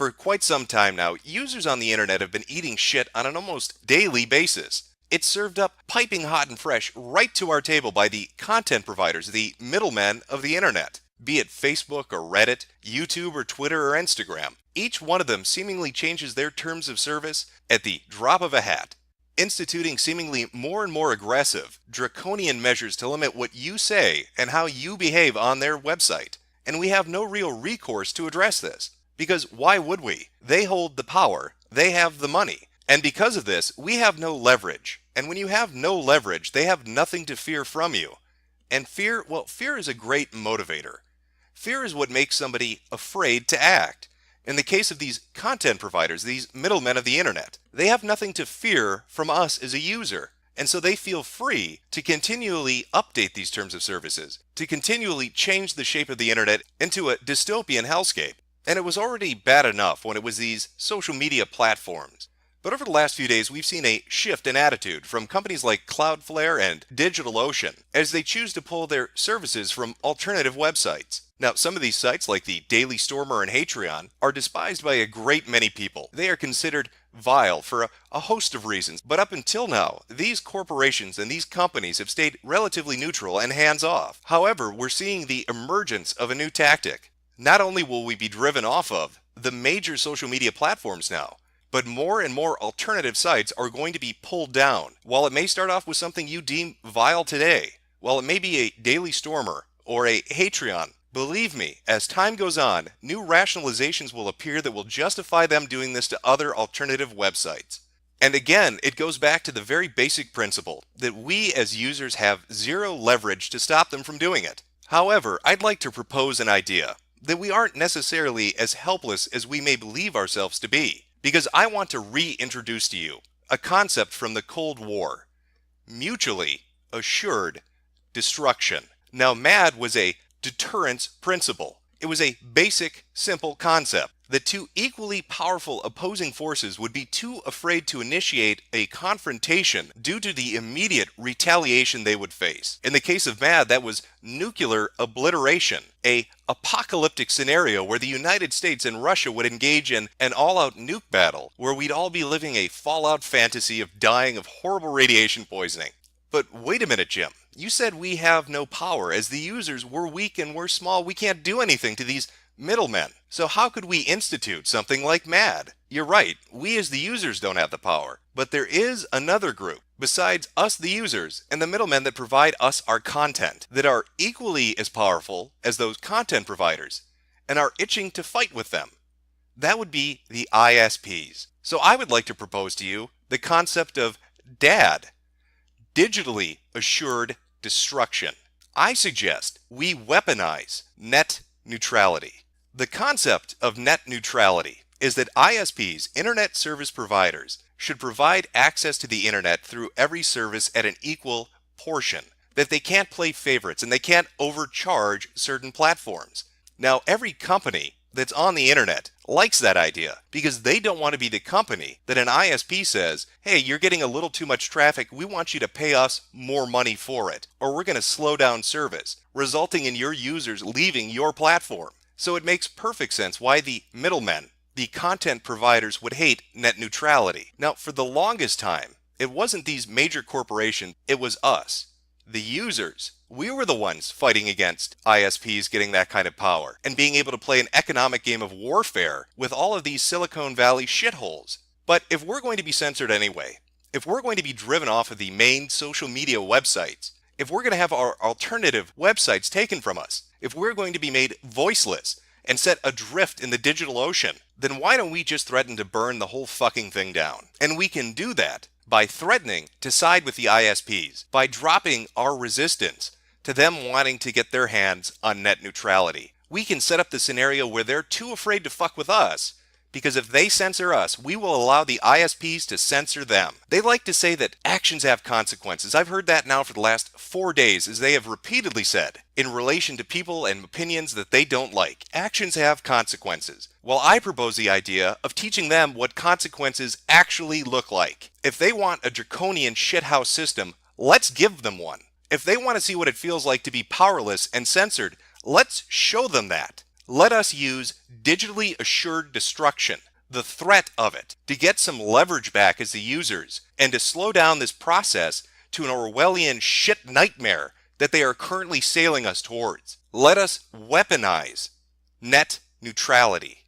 For quite some time now, users on the internet have been eating shit on an almost daily basis. It's served up piping hot and fresh right to our table by the content providers, the middlemen of the internet. Be it Facebook or Reddit, YouTube or Twitter or Instagram, each one of them seemingly changes their terms of service at the drop of a hat, instituting seemingly more and more aggressive, draconian measures to limit what you say and how you behave on their website. And we have no real recourse to address this. Because why would we? They hold the power, they have the money. And because of this, we have no leverage. And when you have no leverage, they have nothing to fear from you. And fear, well, fear is a great motivator. Fear is what makes somebody afraid to act. In the case of these content providers, these middlemen of the internet, they have nothing to fear from us as a user. And so they feel free to continually update these terms of services, to continually change the shape of the internet into a dystopian hellscape. And it was already bad enough when it was these social media platforms. But over the last few days, we've seen a shift in attitude from companies like Cloudflare and DigitalOcean as they choose to pull their services from alternative websites. Now, some of these sites, like the Daily Stormer and Patreon, are despised by a great many people. They are considered vile for a host of reasons. But up until now, these corporations and these companies have stayed relatively neutral and hands-off. However, we're seeing the emergence of a new tactic. Not only will we be driven off of the major social media platforms now, but more and more alternative sites are going to be pulled down. While it may start off with something you deem vile today, while it may be a Daily Stormer or a Patreon, believe me, as time goes on, new rationalizations will appear that will justify them doing this to other alternative websites. And again, it goes back to the very basic principle that we as users have zero leverage to stop them from doing it. However, I'd like to propose an idea that we aren't necessarily as helpless as we may believe ourselves to be. Because I want to reintroduce to you a concept from the Cold War: mutually assured destruction. Now, MAD was a deterrence principle. It was a basic, simple concept that two equally powerful opposing forces would be too afraid to initiate a confrontation due to the immediate retaliation they would face. In the case of MAD, that was nuclear obliteration, a apocalyptic scenario where the United States and Russia would engage in an all-out nuke battle, where we'd all be living a Fallout fantasy of dying of horrible radiation poisoning. But wait a minute, Jim. You said we have no power. As the users, we're weak and we're small. We can't do anything to these middlemen. So how could we institute something like MAD? You're right, we as the users don't have the power. But there is another group, besides us the users, and the middlemen that provide us our content, that are equally as powerful as those content providers, and are itching to fight with them. That would be the ISPs. So I would like to propose to you the concept of D.A.D, digitally assured destruction. I suggest we weaponize net neutrality. The concept of net neutrality is that ISPs, internet service providers, should provide access to the internet through every service at an equal portion, that they can't play favorites and they can't overcharge certain platforms. Now, every company that's on the internet likes that idea because they don't want to be the company that an ISP says, hey, you're getting a little too much traffic, we want you to pay us more money for it, or we're going to slow down service, resulting in your users leaving your platform. So it makes perfect sense why the middlemen, the content providers, would hate net neutrality. Now, for the longest time, it wasn't these major corporations, it was us, the users. We were the ones fighting against ISPs getting that kind of power and being able to play an economic game of warfare with all of these Silicon Valley shitholes. But if we're going to be censored anyway, if we're going to be driven off of the main social media websites, if we're going to have our alternative websites taken from us, if we're going to be made voiceless and set adrift in the digital ocean, then why don't we just threaten to burn the whole fucking thing down? And we can do that by threatening to side with the ISPs, by dropping our resistance to them wanting to get their hands on net neutrality. We can set up the scenario where they're too afraid to fuck with us, because if they censor us, we will allow the ISPs to censor them. They like to say that actions have consequences. I've heard that now for the last 4 days, as they have repeatedly said, in relation to people and opinions that they don't like. Actions have consequences. Well, I propose the idea of teaching them what consequences actually look like. If they want a draconian shithouse system, let's give them one. If they want to see what it feels like to be powerless and censored, let's show them that. Let us use digitally assured destruction, the threat of it, to get some leverage back as the users and to slow down this process to an Orwellian shit nightmare that they are currently sailing us towards. Let us weaponize net neutrality.